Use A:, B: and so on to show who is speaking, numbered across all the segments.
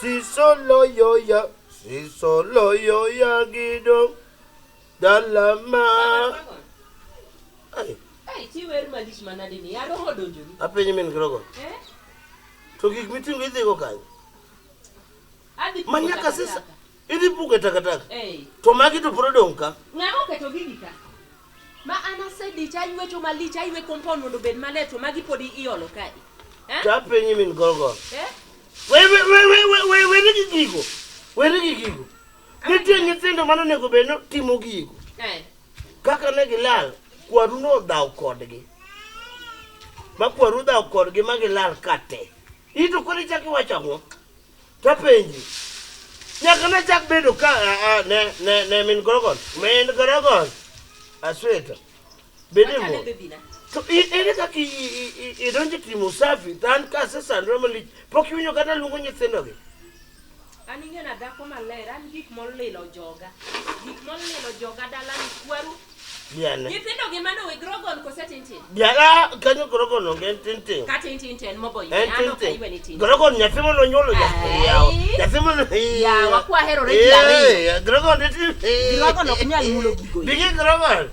A: Si solo yo ya gido dalama. Ay.
B: Ay, tiwer malish manadini. Ya roho donjoni.
A: Apenye men grogo. To gik mitingo idhigo kanyo. Manyaka sisa idhi puke takataka. To magi to prodong ka.
B: Ng'amo keto gigi ka. Ma ana sedi cha ywecho malich aywe compound mondo bed maler to magi podi iolo kae.
A: Tapenye min grogo. We nigi gigo. Nitie nyithindo manonego bed no timo gigo. Kaka ne gilal, kwaru no dhaw kodgi. Ma kwaru dhaw kodgi ma gilal kate. Ito kore chaki wachang'o. Tapenji. Nyaka na chak bedo ka ne min gorogon. Min gorogon. Asweta. Bede mo. To ere kaki idonje timo safi tan ka sasa normally pok iwinjo kata luongo nyithindo gi.
B: An ing'ena dhako maler, an gik molilo joga. Gik molilo joga dalani kwaru.
A: Diane.
B: Nyithindo gi mano we grogon kose tintin.
A: Diana kanyo grogon no gen tintin.
B: Ka tintin moboy. Ano ka iwe ni tintin.
A: Grogon nyathi mono nyolo yawo. Nyathi mono
B: ya wakwa hero re jari.
A: Grogon tintin.
B: Grogon ok nyal mulo gigo.
A: Bigi grogon.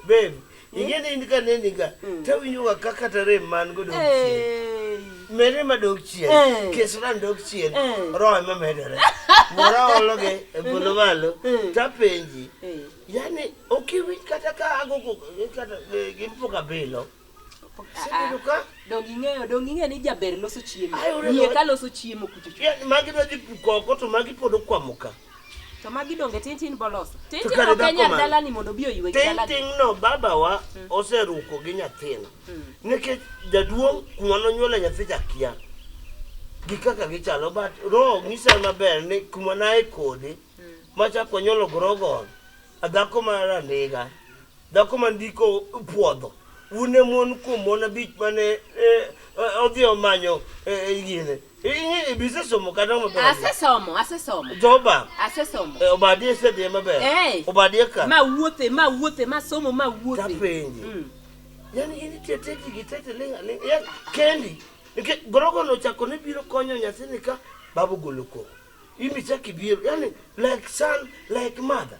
A: Babe, ingene indika nendika. Tawinyo kaka tare man go do. Mere madok chien, kesran dok chien, roe ma medere. Mora ologe e bolo malo, tapenji. Yani okiwich kata ka agogo kata gimpoka belo. Seduka
B: dong ing'e ni jaber loso chiemo. Yie ka loso chiemo kuchuchu.
A: Yani magi do ji koko to magi podo kwamuka.
B: To magi donge tintin boloso. Tintin ok nyal dalani mondo bi oywe dalani.
A: Tintin no baba wa oseruko gi nyathino. Nikech Jaduong kuma nonyuola nyathi jakia. Gi kaka gichalo but ro ng'isa maber ni kuma nae kode machako nyolo grogon. Adhako mara nega. Dhako mandiko puodho. Une mon kumona bich mane odhi omanyo yine. Bise somo kada maber.
B: Asesomo.
A: Joba.
B: Asesomo.
A: Obadie se de maber. Obadie ka.
B: Ma wuothe ma somo ma wuothe.
A: Tapenji. Yani ini teteki gitete lenga. Ya kendi. Nke grogo no chako ne biro konyo nyathini ka babu goloko. Imi chaki biro. Yani like son, like mother.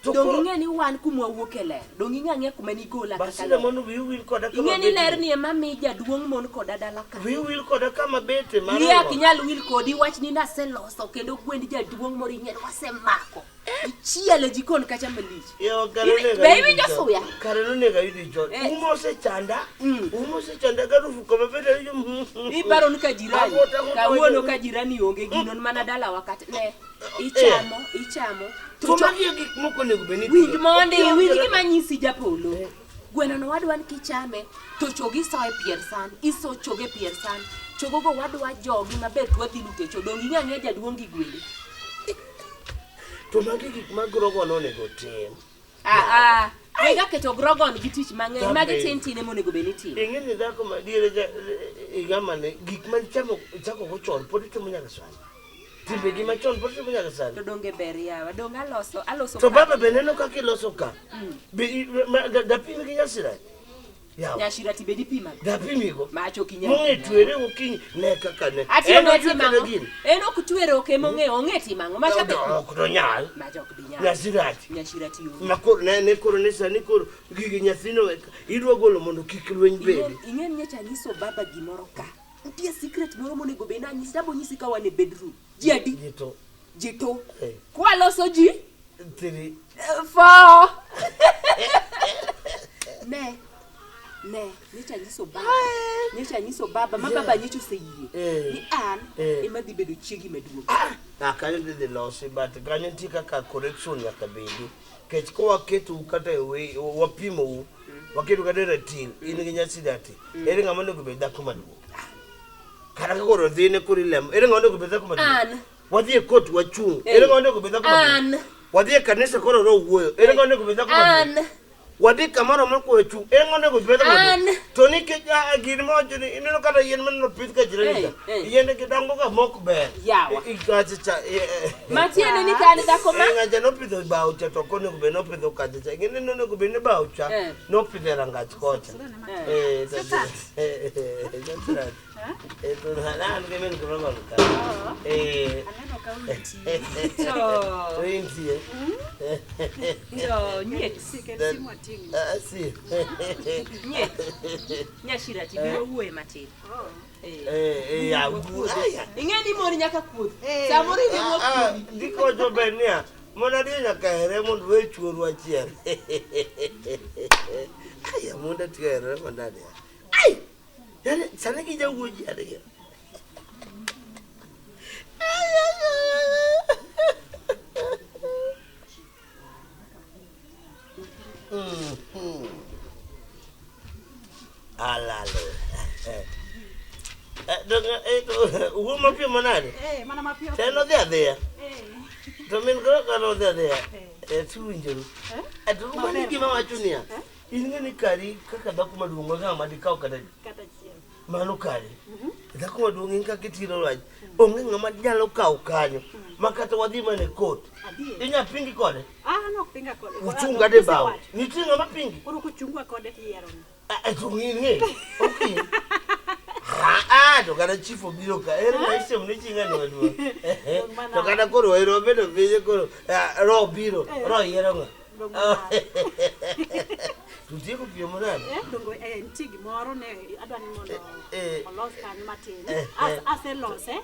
B: Dongi ng'eni wan kumwa wuoke ler. Dongi ng'e kuma ni gola kaka.
A: Basile mono will koda kama.
B: Ng'eni ler ni ema mi Jaduong mon koda dala ka.
A: Will koda kama bete mara.
B: Ria kinyal will kodi wach ni naseloso kendo gwend Jaduong moro ing'e wasemako. Ichiele jikon kacha malich.
A: Yo karone.
B: Baby josuya.
A: Karone ga yudi jot. Umo se chanda garufu kama bete yo.
B: Ibaro nika jirani. Kawuono ka jirani onge ginon mana dala wakati ne. Ichamo.
A: To magi gik moko nego beni.
B: Winj gi manyisi Japolo. Gweno no wadwan kichame to chogi soe pier san. Iso choge pier san. Chogo go wadwa jogi maber twadhi lute chodongi ng'e Jaduong gi gweno.
A: To magi gik magrogo no nego tim.
B: Wega keto grogon gi tich mang'eny magi tin monego beni tim.
A: Ing'eni dhako madiere igamane gik man chako go chon pod timo nyaka sani. Timbe gi machon pod timo nyaka sani.
B: To donge ber yawa dong aloso.
A: To baba beneno kaka iloso ka. Da pim gi nyasira. Yawa.
B: Nyashira tibedi pima.
A: Da pimigo.
B: Macho kinya.
A: Monge twere okinyi ne kaka ne.
B: Eno timango. Eno kutwere oke monge timango. Macha be.
A: Okdo nyal.
B: Macho kdinyal.
A: Nyashirati. Makor ne koro ne sani koro gigi nyathino idwa golo mondo kik lweny bedi.
B: Ing'en nyacha nyiso baba gimoro ka. Nitie secret moro monego bed na nyisi dabo nyisi ka wan e bedroom. Ji adi? Jito. Kwa loso ji?
A: 3.
B: 4. Nyecha nyiso baba ma baba nyicho se yie. Ni an ema dhi bedo chiegi maduong'.
A: Kanyo dhi losi but kanyo nitie kaka correction nyaka bedi. Kech ko waketo kata wapimo waketo kata ratil in gi nyasi dati. Ere ng'ama nego bed dhako maduong'. Kara ka koro dhine kuri lem. Ere ng'ama nego bed dhako maduong'. Wadhi e kot wachung'. Ere ng'ama nego bed dhako maduong'. Wadhi e kanisa koro ro wuoyo. Ere ng'ama nego bed dhako maduong'. Wadi kamaro mako echu engone go beda mo to ni ke gir mo jini ineno kata yen man no pith ka jirani yende ke dango ka mok be
B: yawa
A: ikati cha
B: matiene ni kan da koma
A: ngaja no pitho bawo cha to kono go be no pitho ka cha ngene no go be ne bawo cha no pitho ranga kocha Itu hanan ke men kurang ka.
B: Aneno ka uti. So,
A: Inti.
B: yo, nyet.
A: Si.
B: Nyet. Nyashira tibe uwe matin.
A: Ya gu.
B: Ingeni moni nyaka kuoth. Samori ni mo.
A: Diko jo benia. Mona dia nyaka here mondo we chuoru achiel. Aya monda tiere monda dia. Ai! Yani sana ki jawu jare. Alalo. Ugo mapio manade?
C: Mana mapio.
A: Teno dia. Tomin karo dia. Tuinjuru. Aduru mani gima wachunia. Ingeni kari kaka dakuma dungo kama dikao kata
C: Chiem.
A: manu kari. Dakuma dungo inka kitiro raj. Onge ngama nyalo kao kanyo. Makata wadhima ne kot. Inya pingi kode?
C: No pinga kode.
A: Uchunga de bao. Niti ngama pingi?
C: Koro kuchungwa kode tiero.
A: Tungini. Okay. To kada chief obiro ka. Maisha mnichinga ni wadu. To kada koro ero bedo beje koro ro biro. Ro yero nga. Tutiko pio monani?
C: Dongo ntigi moro ne adwani mondo olos kanyo matin. Ase lose.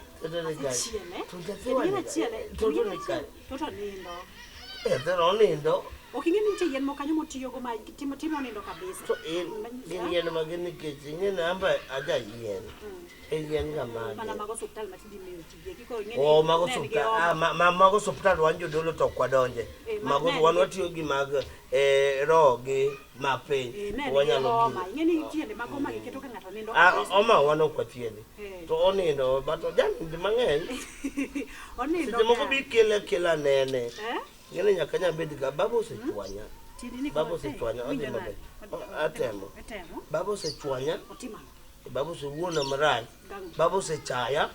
C: Chiene. Ina chiele. Toto nindo.
A: Tero nindo.
C: Okingeni nitie yen mokanyo motiyo go ma timo nindo kabisa.
A: To yen mageni kechi ngene amba aja yen. Yen kama.
C: Mana mago hospital matindi miyo tije. Kiko ngene.
A: Mago hospital. Mago hospital wanjo dolo to kwadonje. Mago wanwa tiyo gi mag ro gi mape wanyalo
C: gi. Ngeni tiende mago ma giketo ka ngato nindo.
A: Oma wano kwa tiende. To onindo bato jan ndi mang'eny.
C: Onindo.
A: Simo ko bi kela nene. Ngene nyakanya bedi ka babo se chwanya. Babo se chwanya odi mabe. Atemo. Babo se chwanya.
C: Otima.
A: Babo se wuona maraj. Babo se chaya.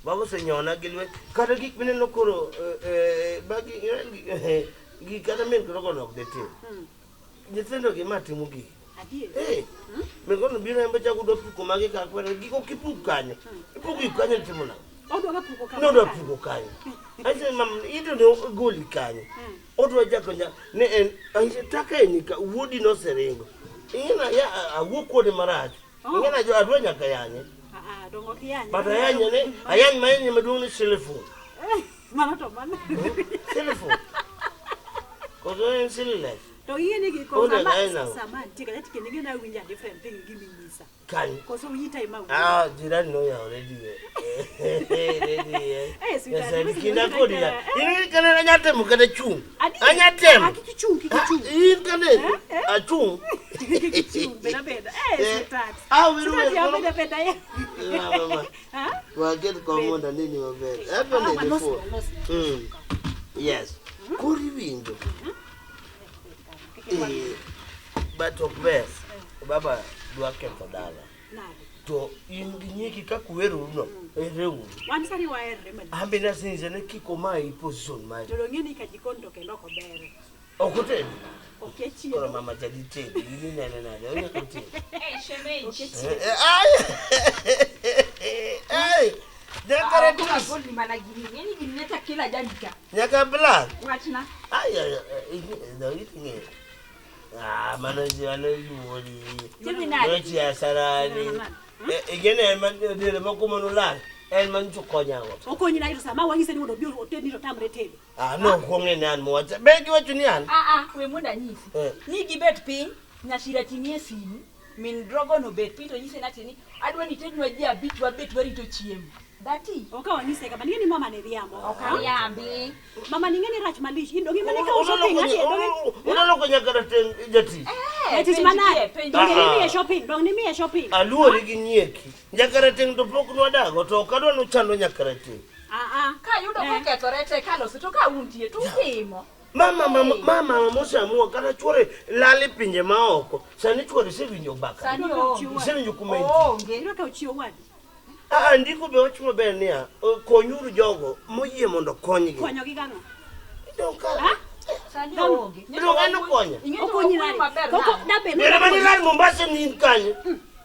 A: Babo se nyona gilwe. Kada gik mine lokoro bagi gi kada men ko nok dete. Jitendo gi matimu gi.
C: Adie.
A: Me kono bina embe cha kudo puko magi ka kwere giko kipukanye. Kipukanye timuna.
C: Odo ga puko kanye.
A: No do puko kanye. Aise mam ito no goli kanye. Odo jako nya ne en aise taka enika wodi no serengo. Ingena ya awuko de maraj. Ingena jo adwanya kayanye.
C: Dongo kiyanye.
A: Bata yanye ne ayanye mayanye maduni telephone.
C: Mana to mana.
A: Telephone. Kozo en silile.
C: To yene gi ko sama tika yati kenige na winja different thing give me nisa.
A: Kan.
C: Koso yita ima.
A: Jirani no ya already.
C: Sweetheart.
A: Kina kodi ya. Ini kana anyate mukade chung. Anyate.
C: Kikichung.
A: Ini kana achung.
C: Kikichung beda. Sweetheart.
A: Wewe.
C: Beda ya.
A: Mama. Waget komonda nini mabe. Hapo ni before. Yes. Kuri winjo. But of best, Baba dwa ketho dala. To inginyiki kakuweru no ereu.
C: Wan sari wa erre man.
A: Ambe na sinze ne kiko mai position mai.
C: To ngeni ka jikondo kendo ko bere.
A: Okote.
C: Okechi.
A: Kono mama jadi tedi ini nene. Oya kuti.
B: Shemeji.
A: Ai. Dekare tu.
B: Goli managini. Ngeni gineta kila jandika.
A: Nyaka bla.
B: Wachna.
A: No itinge. Manaji ano yuori.
B: Terminal.
A: Nochi asarani. Igene man de makomo no lan. El man chukonya wo.
C: Okonyi na ito sama wangise ni odobio oteni to tamre tebe.
A: No konge nan mo wacha. Begi wachu ni an.
B: We munda nyisi. Ni gibet pin nyashira tinie simu. Min drogo no bet pin to nyise natini. Adwa ni teknolojia bit wa bet wari to chiem. Dati.
C: Oka wanyise kama ngeni mama ne riambo.
B: Okariambi.
C: Mama ngeni rach malish indo ngimane ka shopping ati
A: Unalo kwenye karate jati.
C: Eti mana. Dong ni mie shopping.
A: Aluori gi nyieki. Nyakarate ndo pok no dago to kadwa no chando nyakarate.
B: Ka yudo ko ketorete kalo to ka untie to timo.
A: Mama mosa muo kana chore lali pinje maoko. Sani chore sevinyo baka. Sevinyo kumenti.
C: Ngero ka uchiwo wadi.
A: Ndiko be wacho maber niya konyuru jogo moyie mondo konygi.
C: Konyo gi gang'o?
A: Donka.
B: Sani onge.
A: Ngano konya.
C: Okonyi nani? Koko dabe.
A: Nere mani lan Mombasa ni kanye.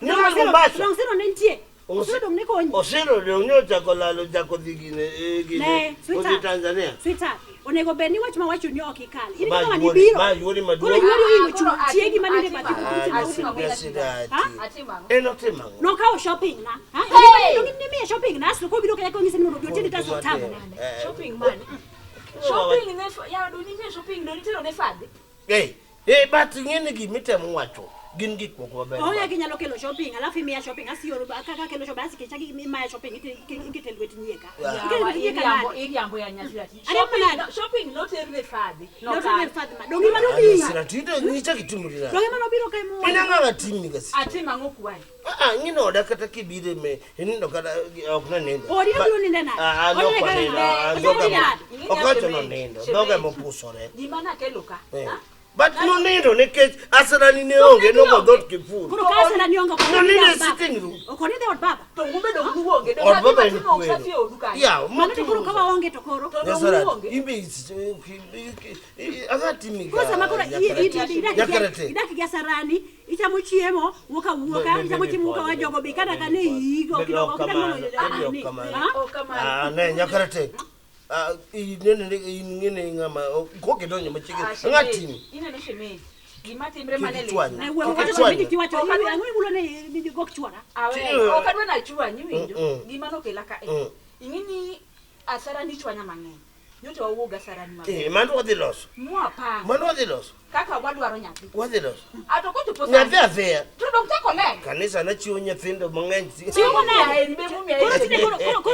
A: Ni lan Mombasa.
C: Long sino nentie. Osiro ne konyi.
A: Osiro donyo chako lalo chako digine gine. Odi Tanzania.
C: Sweetheart. Onego beni wach ma wacho ni okikal. Ini kama ni biro.
A: Ma yori maduro.
C: Koro yori ingo chuo chiegi maninde bati.
A: Eno tema.
C: No ka shopping na. Ha? Ni mi shopping na so ko biro kaya ko ngise ni mondo tindi taso tamo.
B: Shopping man. Shopping ne ya do ni shopping do ni tero ne fadhi.
A: But ngene gimitemo wacho. Gin gik moko maber.
C: Oya ginyalo kelo shopping, alafu imiya shopping asioro kaka kelo shopping asi kichaki imiya shopping ikete lwet nyieka.
B: Iriambo ya nyasirati. Shopping not every fadhi.
C: Not every fadhi. Dongi manobi.
A: Nyasirati ito nicha kitumurira.
C: Dongi manobiro kai mo.
A: Inanga batimi gasi.
B: Atima ngokuwa.
A: Ngino oda kata kibide me inindo kata okuna nendo.
C: Ori no nenda na.
A: Ori kwa nenda. Okacho no nendo. Doga mopusore.
B: Dimana keloka.
A: But no nendo nekech asarani ne onge no godot kifuru.
C: Kuro kasara ni onge
A: no nende sitting room.
C: Okoni de od baba.
B: To ngumbe do nuonge.
A: Od baba ni kwero.
B: Yeah,
C: mano to kuro kawa onge to koro.
A: Nyasarati. Imbe agati miga.
C: Kosa makora idaki gasarani. Ichamo chiemo, wuoka ichamo chiemo wuoka wa jogo bi kada kane igo kidogo kidogo.
A: Ne nyakarate. Ngene ngama koke donyo machike ngatini
B: ina no shemeji gimatimbre manele
C: wacho bidi kiwacho angwe gulo ne gok chwara
B: awe okadwa na chwa nyiwinjo gimano kelaka ingini asara ni chwanya mang'eny nyoto owuoga asara ni mang'eny
A: mano wadhi loso
B: mano
A: wadhi loso
B: kaka wadwaro nyathi
A: wadhi loso
B: atoko to
A: nyathi afia
B: to dok tako le
A: kanisa na chiwo nyithindo mang'eny
C: chiwo na enbe mumia koro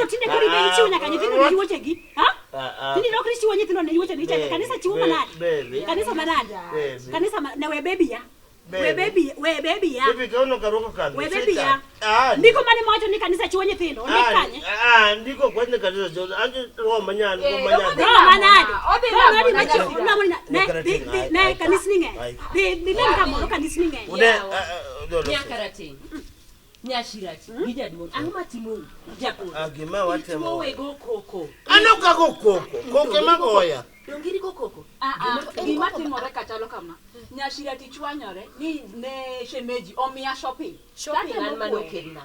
C: tinde kori be chiwo nyaka nyithindo ni wochegi ha tinde no kristo nyithindo ni wochegi kanisa chiwo manade kanisa manade kanisa na we baby ya we baby ya
A: baby kaono karoko kan
C: we baby ya ndiko mani mwacho ni kanisa chiwo nyithindo ni kanye
A: ndiko kwani kanisa jo anje ro manyani
C: manade ne kanisa ninge ni kama kanisa ninge
B: nyakarati nyashirati gijaduong angma timo Japolo
A: agima watemo
B: wego koko
A: anoka koko magoya
B: dongiri koko gima timore kachalo kama nyashirati chwanyore ni ne shemeji omiya shopping an manokelna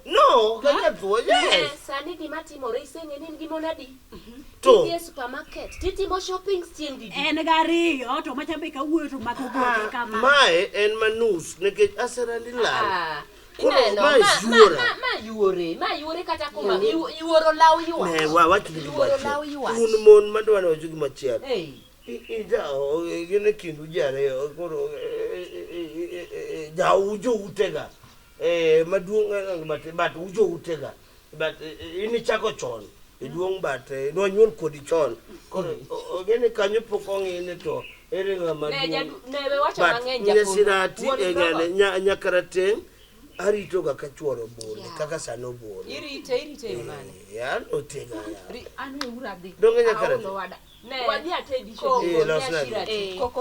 A: No, Jatuo, yes.
B: Sani gima timore isenge ni gimonadi.
A: To
B: Yes, supermarket. Titimo shopping stiendi.
C: En gariyo to machabe ka wuoyo to mako gote kama.
A: Mae en manus nekech asara ni lal.
B: Ma yuore kata kuma yuoro law yuwa.
A: Ne wacho un mon madwano wacho gima chiel. Ija gine kindu jare koro ja ujo utega maduong but ujo utega but ini chako chon iduong but no nyuol kodi chon koro gine kanyo pokongi ne to ere ngama
B: ne wacho mang'eny Japolo
A: nyakarate arito ga kachuoro bole kaka sano bole
B: irite mane
A: ya no tega ya
B: anu uradi
A: donge nyakarate
B: ne wadi atedi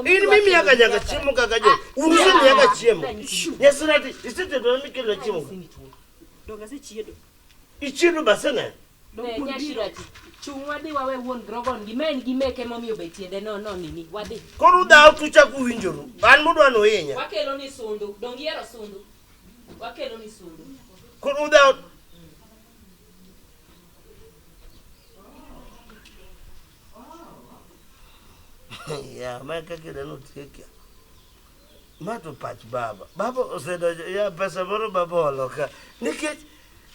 A: ini mimi yaka chiemo kaka jo unusini yaka chiemo nyasirati isite do mikelo chiemo
C: donga se chiedo
A: ichiedo basene
B: ne nyashirati chung wadi wawe won grogon gimeke momiyo betiende no nini wadi
A: koru dao tucha kuwinjoru an mudwano yenya
B: wakelo ni sundu dongiero sundu wakelo ni sundu
A: koru dao ya maika kile no tikia mato pach baba osedo ya pesa moro baba oloka nikech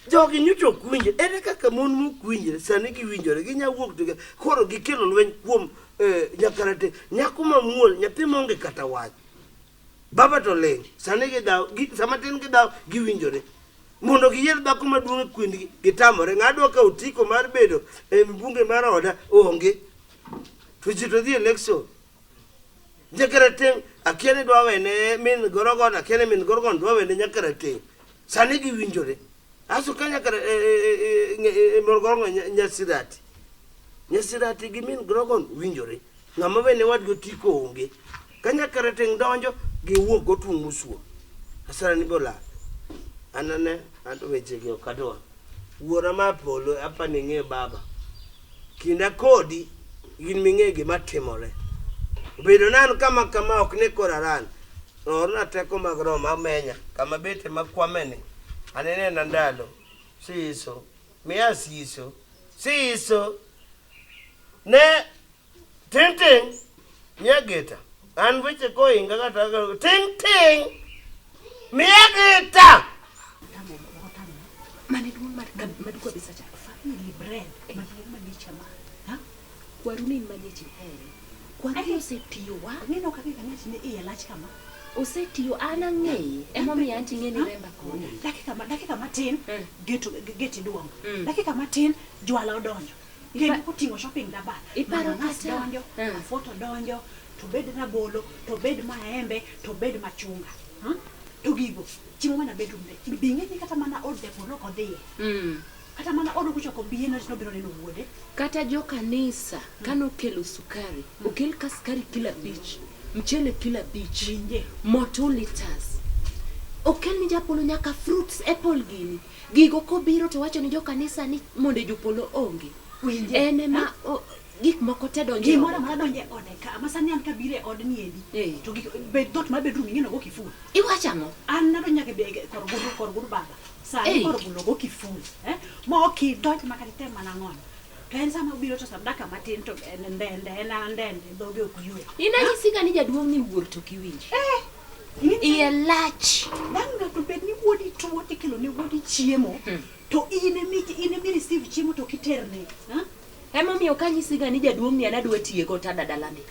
A: jogi nyucho kwinje ere kaka mon mu kwinje sani gi winjore gi nyawuok to koro gikelo lweny kuom nyakarate nyakuma muol nyathi monge kata wach baba to leng sani gi daw samatin gi daw gi winjore mondo giyier dhako maduong' kwindgi gitamore ng'adwa ka otiko mar bedo mbunge mar oda onge tuchito dhi election nyakarate akiene dwa wene min gorogon akiene min gorogon dwa wene nyakarate sani gi winjore aso kanya kare morgorogon nyasirati gi min gorogon winjore ng'ama wene wadgo tiko onge kanya karate ndonjo gi wuok gotung' musuo asara ni bola anane anto weche gi okadwa wuora ma polo apani ng'e baba kinda kodi gin ming'e gima timore bedo nan kama ok ne koraran orna teko mag roho mamenya kama bete makwameni anene na ndalo siso miya siso ne ting nyageta an weche ko inga kata ting miya
B: mane duong maduko bisa cha family brand madicha ma ha kwaruni madicha here kwani osetiyo wa ngeno kaka kanyachi ne iya lach kama osetiyo ana ng'eye emomiyo anti ng'eni remba koni dakika matin geti duong dakika matin jwala odonjo ngeni kutingo shopping daba iparo kata donjo foto donjo to bed rabolo to bed maembe to bed machunga to gigo chiemo mana bedroom de binge ni kata mana od de polo ko dhie kata mana od kuchoko biye no biro neno wuode kata jo kanisa kano kelo sukari okel kaskari kila beach mchele kila beach moto liters okel ni Japolo nyaka fruits apple gini gigo ko biro to wacho ni jo kanisa ni monde Japolo onge ene ma gik moko te donje gimoro ma donje ode ka masani an kabire od niendi to be dot ma bedroom ngino go kiful iwachamo an na do nyaka be korguru baba sai korguru go kiful mo ki dot makarite manangon pensa ma biro to sabdaka matin to ndende doge okuywe inanyisika ni Jaduong ni wuor to kiwinji iye lach danga to bed ni wodi tuo tikelo ni wodi chiemo to ine mi receive chiemo to kiterne ema miyo kanyisiga ni Jaduong ni anadwa tieko tada dalani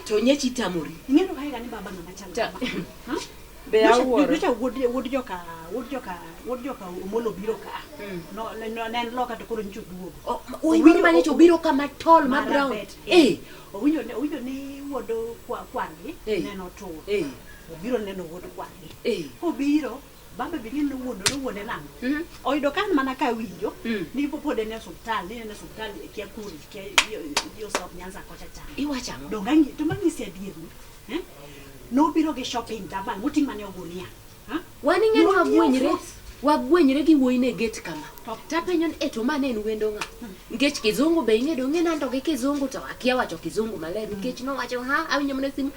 B: to nyechi tamuri ngeno kaiga ni baba na machalo be awuoro ducha wod joka umolo biro ka no nen loka to koro nchu duogo winyo mane cho biro kama tall ma brown winyo ni wodo kwani neno to biro neno wodo kwani ko biro baba bigin no wonde lang oido kan mana ka winjo ni popode ne hospital kia kuri yo sop nyanza ko chacha iwachamo dongangi to mangisi adieru no biro ge shopping daba muting mane ogunia wani ngeno wabwenyre gi woine get kama tapenyon eto mane en wendo nga ngech kizungu be ingedo ngena ndo ge kizungu to akia wacho kizungu maler ngech no wacho awinyo mne sim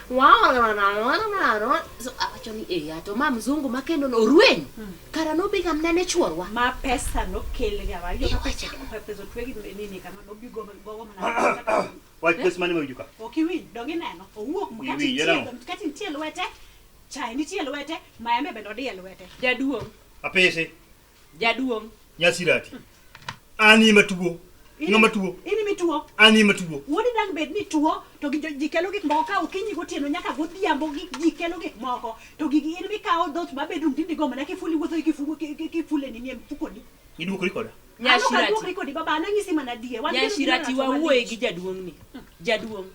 B: so awacho ni ya to ma mzungu makendo no rueny kara no biga mnane chworwa ma pesa no kelga wa yo pesa twegi nini kama no bigo mana
D: What pesa mane majuka
C: okiwi donge neno owuok mkati tiel wete chai ni tiel wete maembe be dodiel wete Jaduong
D: apese
C: Jaduong
D: nyasirati ani matugo ngama tuo
C: ini mituo
D: ani matugo
C: wodi dang bed ni tuo to gikelo gik moko ka okinyi gotieno nyaka godhiambo gikelo gik moko to gigi in mi kawo dot ma bedum tindi go mana kifuli wuotho kifule ni mfuko ni
D: iduko rikoda
C: nyashirati rikodi baba nangisi mana die
B: nyashirati wa wuoye gi Jaduong ni Jaduong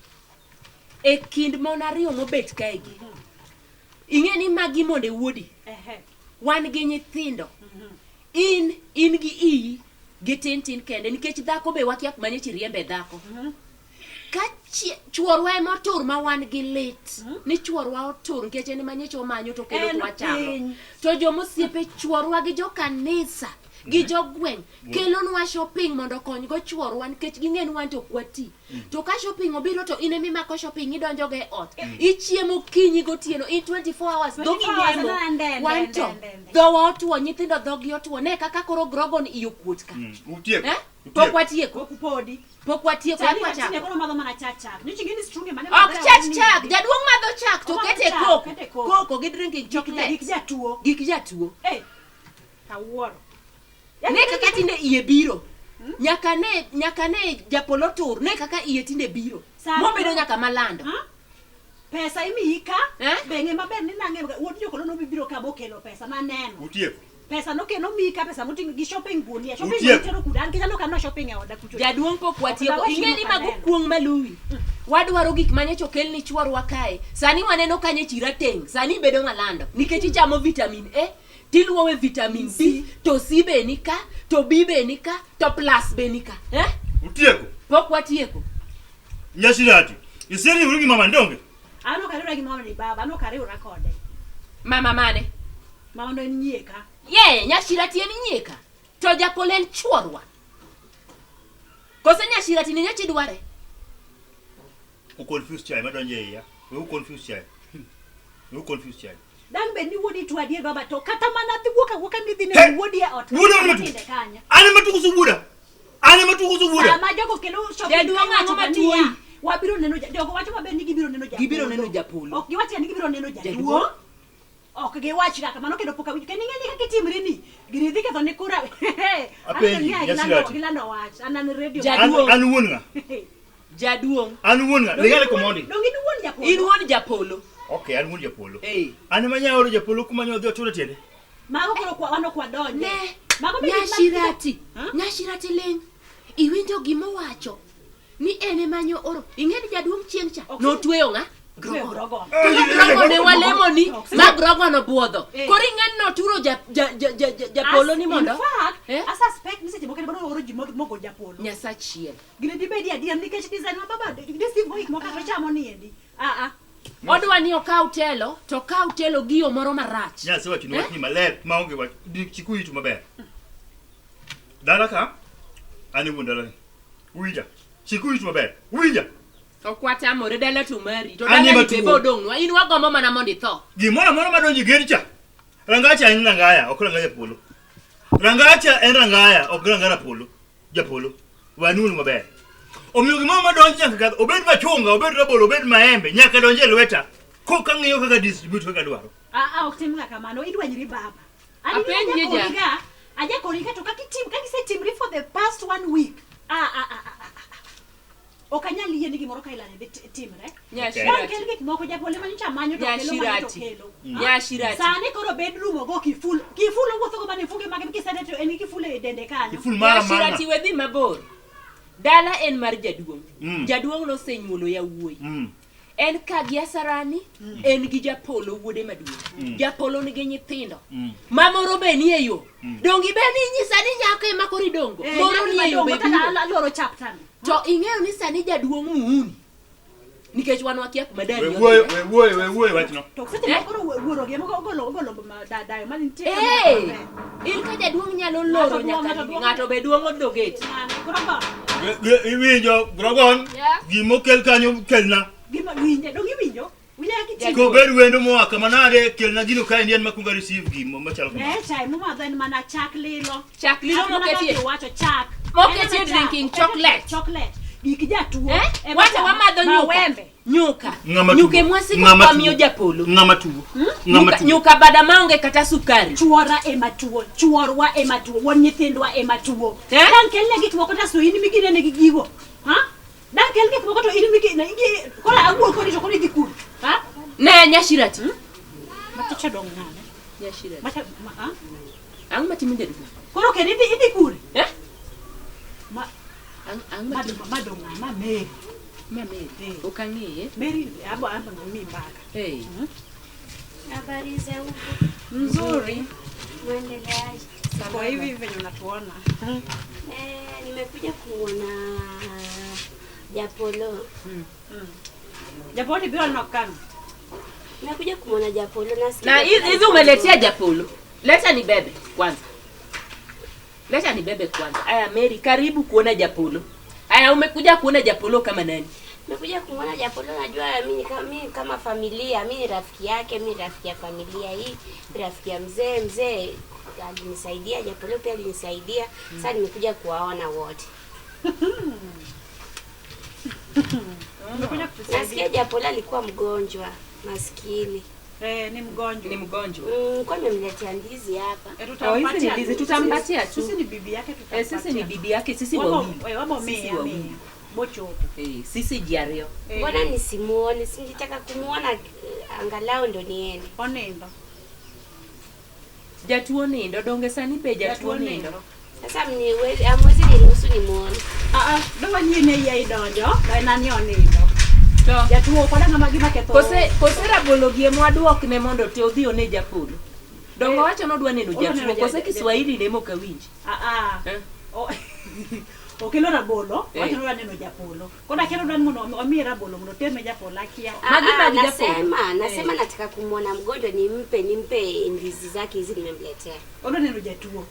B: e kind mon ariyo mobet kaegi ingeni magi monde wuodi wan gi nyithindo in gi gitintin kende nikech dhako be wakia kumanye chiriembe dhako ka chuorwa motur ma wan gi lit ni chuorwa otur nikech en manye chomanyo to kelo twachamo to jomosiepe chuorwa gi jo kanisa gi jogweng kelonwa shopping mondo kony go chuorwa nikech ging'en wan to kwati to ka shopping obiro to ine mimako shopping idonjo ge ot ichiemo kinyi gotieno in 24 hours dhogi nyemo wan to dhowa otuo nyithindo dhogi otuo ne kaka koro grogon iyo kuot ka pok watieko chak Jaduong madho chak to kete koko gi drinking chocolate gik Jatuo
C: kawuoro
B: ne kaka tinde iye biro nyaka ne Japolo tur ne kaka iye tinde biro mobedo nyaka malando
C: pesa imika benge maber ni nange wod jokolo no bibiro ka bokelo pesa maneno
D: utieko
C: pesa no keno mika pesa mutingo gi shopping gunia shopping tero kudan kisa no kano shopping e oda kucho
B: Jaduong pok watieko ingeni mago kuong maluwi wadwaro gik manye chokel ni chuorwa kae sani waneno kanye chira teng sani bedo malando nikech chamo vitamin A tiluowe vitamin B to C be nika to B be nika to plus be nika
D: utieko
B: pok watieko
D: nyashirati iseri urugi mama ndonge
C: ano karura gi mama ni baba ano karura kode
B: mama mane
C: mama ndo nyieka
B: nyashirati en nyieka to Japolo en chuorwa kose nyashirati ni nyachi dware
D: u confuse chai madonje ya u confuse chai No confuse child.
C: Dang be ni wodi tu adie baba to kata mana ti woka ni dine wodi e ot.
D: Buda matu. Ani matu ku buda. Ani matu ku buda.
C: Sama jogo kelo shopping.
B: Jaduong acho matuoi.
C: Wabiro neno jogo wacho mabe ni gibiro neno Japolo.
B: Gibiro neno Japolo.
C: Ok giwacho ni gibiro neno Jaduong. Ok giwacho kaka mano kendo poka winjo. Keni ngeni kaka timrini. Girithi ketho ni kura.
D: Apenji, yasirati.
C: Gilano wach. Anan radio.
D: Anu wonga.
B: Jaduong.
D: Anu wonga. Legale komondi.
C: Dongi ni won Japolo.
B: In won Japolo.
D: Okay, anu won Japolo.
B: Eh.
D: Ani manyao Japolo kuma nyo dhi tule tiende.
C: Mago koro kwa wano kwa donje.
B: Ne.
C: Mago
B: Nyashirati ling. Iwinjo gima wacho. Ni ene manyo oro. Ingeni Jaduong chieng cha. No tweyo nga. Grogo.
C: Grogo.
B: Grogo ne walemo ni. Ma grogo no buodho. Koro ingeni no turo Japolo ni mondo.
C: In fact, I suspect ni seche moko bono oro jimo mogo Japolo.
B: Nyasa chien.
C: Gine dibedi adia nikech design ma baba. Disi boy mo ka chamo ni endi.
B: Odwa ni okaw telo, to okaw telo gi yo moro marach.
D: Nyasi wacho ni wach ni maler maonge wach chikuyi tu maber. Dala ka ani wundala. Uija. Chikuyi tu maber. Uija.
B: Okwata more dala tu mari. To dala ni bebo dongwa. In wagomo mana mondi tho.
D: Gimora moro madonji gercha. Rangacha en rangaya, ok rangaya Japolo. Rangacha en rangaya, ok rangaya Japolo. Wanunu maber. Omiyo gimoro madonji nyaka obed machunga, obed rabolo, obed maembe, nyaka donje lweta. Ko kangiyo kaka distribute kaka dwaro.
C: Ok tim kaka mano, idwanyri baba.
B: Apenje ja.
C: Aja korika to kaki timri for the past 1 week. Okanyali yeni gimoro ka ilane timre.
B: Nyashirati.
C: Kelgi moko Japolo manyicha manyo to kelo.
B: Nyashirati.
C: Sane koro bedroom ogo kiful wuotho go mane fuge mage kisede to en kiful e dende kanyo.
D: Kiful mara mama.
B: Nyashirati wedhi mabor. Dala en mar Jaduong. Jaduong no senyuolo yawuoyi. En ka giasarani, en gi Japolo wuode maduong. Japolo nigi nyithindo. Mamoro be ni e yo. Dongi be ni nyisa ni nyako ema kori dongo. Moro ni e yo be
C: loro chapter.
B: To ing'eyo ni sani Jaduong muuni. Nikech wan wakia kuma dani.
D: We wach no.
C: To sete moko wuoro gi moko golo dadayo mani nitie.
B: In ka Jaduong nyalo loro nyaka ng'ato be duongo dogeti.
D: Iwinjo Grogon gimo kel kanyo kelna.
C: Gima winje, dongi winjo.
D: Ko ber wendo mo aka manade kelna gino ka indien makunga receive gimo machalo kama.
C: Chai mo madhen mana chak lilo.
B: Chak lilo moketie.
C: Wacho chak.
B: Moketie drinking chocolate.
C: Gik Jatuo.
B: Wacha wamadho nyuka.
D: Nyuka
B: mwasi kwa miyo Japolo.
D: Ngama tuo.
B: Nyuka bada maonge kata sukari.
C: Chuora ematuo. Chuorwa ematuo. Won nyithindwa ematuo. Dan kelne gik moko taso in migine ne gigigo. Dan kelne gik moko to in migine igi kola aguo kodi to kodi gikur.
B: Ne Nyashirati.
C: Maticha dong nane.
B: Nyashirati.
C: Mata
B: Ang matimo Jaduong.
C: Koro kedi idi kur.
B: Ang
C: madong ma Mary.
B: Mary. Ukang'eye?
C: Mary amba ngimi mbaka.
E: Habari za huko?
B: Nzuri.
E: Muendeleaje?
C: Kwa hivi venye unatuona.
E: Nimekuja kuona Japolo.
C: Japolo bila nokana.
E: Nimekuja kuona Japolo nasikia.
B: Na hizi umeletea Japolo. Leta ni bebe kwanza. Aya Mary, karibu kuona Japolo. Aya umekuja kuona Japolo kama nani?
E: Nimekuja kuona Japolo, najua mimi kama familia, mimi rafiki yake, mimi rafiki ya familia hii, rafiki ya mzee alinisaidia, Japolo pia alinisaidia. Sasa nimekuja kuwaona wote. Nasikia Japolo alikuwa mgonjwa, maskini.
C: Ni mgonjwa.
E: Kwa nimemletea ndizi hapa.
B: Tutampatia tu.
C: Sisi ni bibi yake tutampatia.
B: Sisi ni bibi yake, sisi wawili.
C: Wamo mimi. Bocho.
B: Sisi Ariyo.
E: Mbona nisimuone? Singetaka kumuona angalau ndo niende.
C: Onendo.
B: Jatuo nindo, donge sani be Jatuo nindo.
E: Sasa amwezi niruhusu nimuone.
C: Dawa nyine ya idonjo, na nani onindo. Jatuo kwa ngama gima ketho.
B: Kose rabolo gie mwaduok ne mondo te odhi one Japolo. Dongo wacho nodwa neno Jatuo, kose Kiswahili ne moka winji.
C: Okelo rabolo, wacho nodwa neno Japolo. Kona kero ndan mondo omi rabolo mondo teme Japolo akia.
E: Nasema nataka kumuona mgonjwa, nimpe ndizi zake hizi nimemletea.
C: Odwa neno Jatuo.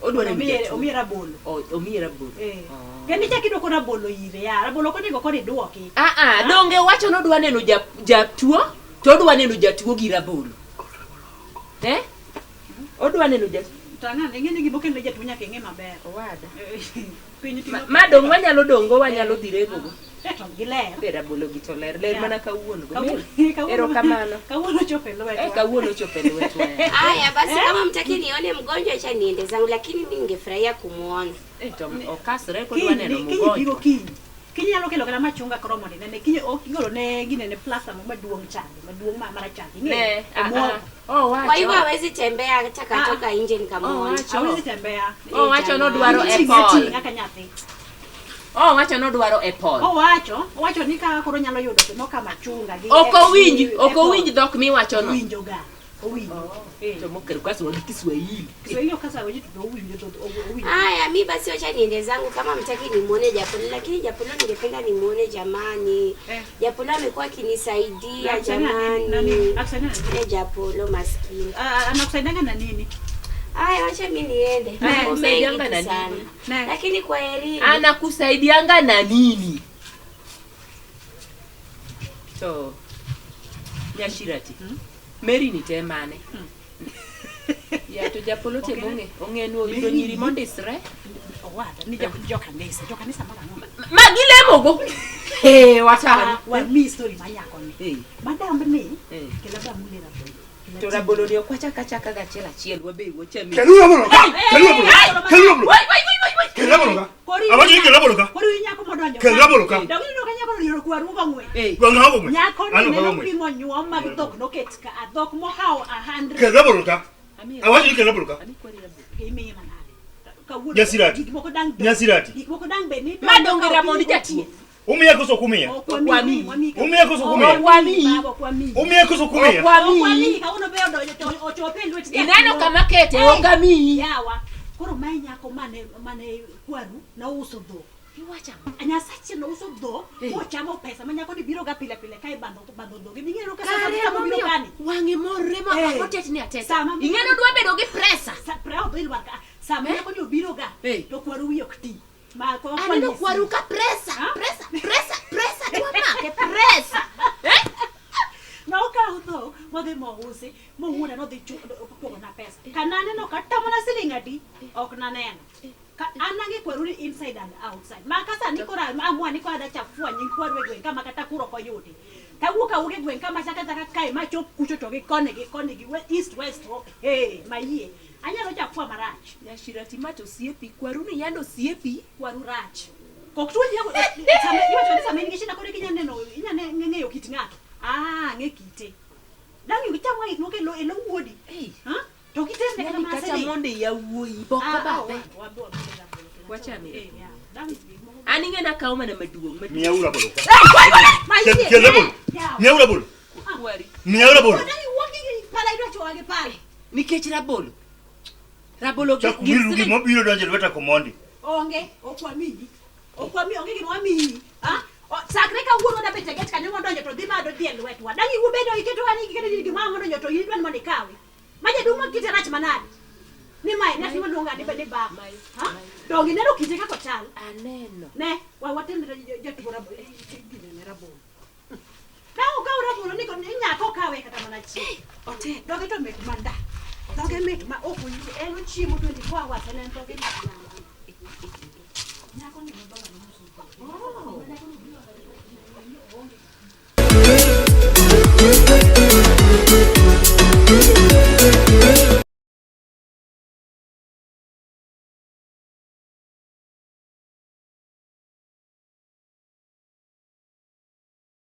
B: Odwa neno
C: omi rabolo.
B: Omi rabolo.
C: Kani chakido ko rabolo ire ya. Rabolo ko nigo ko duoki.
B: Donge wacho nodwa neno Jatuo. To odwa neno Jatuo gi rabolo. Odwa neno Jatuo.
C: Tanga ngene giboke ne Jatuo nyaka ng'e maber.
B: Owada.
C: Piny timo.
B: Ma dong wanyalo dongo wanyalo dirego go.
C: To giler.
B: Be rabolo gi to ler mana kawuono go. Ero kamano.
C: Kawuono chope lweto.
B: Kawuono chope lweto.
E: Haya basi kama mtaki nione mgonjwa acha niende zangu lakini mimi ningefurahia kumuona.
B: To okasre ko dwa neno mgonjwa.
C: Kinyi nyalo kelo kata machunga kromo ni nene kinyi igolo ne ginene plaster maduong' chande maduong' mara chande
B: ne
E: wacho kwa hivyo hawezi tembea hata katoka nje nikamwona
C: hawezi tembea
B: wacho no dwaro apple
C: ngaka nyathi
B: wacho no dwaro apple
C: wacho ni ka koro nyalo yudo moka machunga gi
B: oko winj dhok mi wacho no
C: winjo ga owinjo
B: to moker kwaso wa Kiswahili
C: Kiswahili kasa wewe tu owinjo to owinjo.
E: Haya mimi basi acha niende zangu kama mtaki nimuone Japolo lakini Japolo ningependa nimuone jamani. Japolo amekuwa akinisaidia jamani. Japolo maskini.
C: Anakusaidia na nini?
E: Haya acha mimi niende.
B: Anakusaidianga na nini?
E: Lakini kwa heri.
B: Anakusaidianga na nini? So Nyashirati. Mary ni temane. Ya to Japolo te bonge. Ongeno yudo nyiri mondisre.
C: Owada ni jokanisa mara ng'ombe.
B: Magilemo go. Wata
C: wa mi story manyako ni. Madam ni kila ba mulera boy.
B: To rabolo ni okwacha kachaka ga chiel wabe wochami.
D: Kelu rabolo ka. Abaji rabolo ka.
C: Kori nyako modonjo.
D: Kelu rabolo ka.
C: Dawi no kanyako ni kwa ruga ngwe.
D: Wanga hapo ngwe.
C: Nyako ni no primo nyuo mag dok no ketka adok mo how 100.
D: Kelu rabolo ka. Abaji kelu rabolo ka.
C: Imi manale.
D: Nyasirati. Nyasirati.
B: Madongera mondi Jatie.
D: Umia koso kumia. Umia koso kumia. Umia koso kumia.
C: Kwami kauno beodo ochope lwet.
B: Ineno kama kete ogami.
C: Yawa. Koro mai nyako mane kwaru na uso do. Iwacha. Anyasache no uso do. Mochamo pesa manyako ni biro ga pile kai bando do. Ngingero ka sasa biro gani.
B: Wange morre ma kotet ni atesa. Ingeno dwa bedo gi presa.
C: Sa preo do ilwaka. Sama yako ni biro ga. To kwaru wiyo kti. Ma ko
B: kwa ni kwaru ka presa. Presa dwa ma ke presa.
C: Na ukaudho modhi mohuse mohuna no dhi pogo na pesa kanane no katama na silingadi ok na neno anange kwaru inside and outside makasa nikora amwa nikora da chafua nyi kwaru gwen kama kata kuro ko yuti kawuka uge gwen kama chaka kai macho kucho to gi kone gi east west mayie anyalo chafua marach
B: Nyashirati mato siepi kwaru ni yando siepi
C: kwaru rach koktuji yako sama ngishinda kore kinyane no inyane ngeyo kitingato ngekite. Dangi ukitamwa inoke lo wuodi. To kitende kama
B: kacha monde ya wuoi boko babe. Wacha mimi. Ani ngena kauma na maduong.
D: Miaura bolo. Miaura bolo.
B: Kwari.
D: Miaura bolo.
C: Dangi wogi pala ndo choage pale.
B: Nikech rabolo. Rabolo
D: gi mabiro donje lweta komondi.
C: Onge okwami onge gino ami. Sakre ka wuono na bete get kanyo ndonjo to dhima do diel wetwa. Dangi ubedo iketo ani iketo gima ndonjo to yidwan mondo ikawe. Maje duma kite rach manade. Ni mai na timo ndonga de bede ba. Dongi nero kite ka kotal.
B: Aneno.
C: Ne watendra jatuo rabolo. Ne rabolo. Na uga rabolo niko nyako kawe kata mana chi. Ote doge to met manda. Doge met ma oku elo chiemo 24 hours elen doge ni. Nyako ni mbaba ni musu.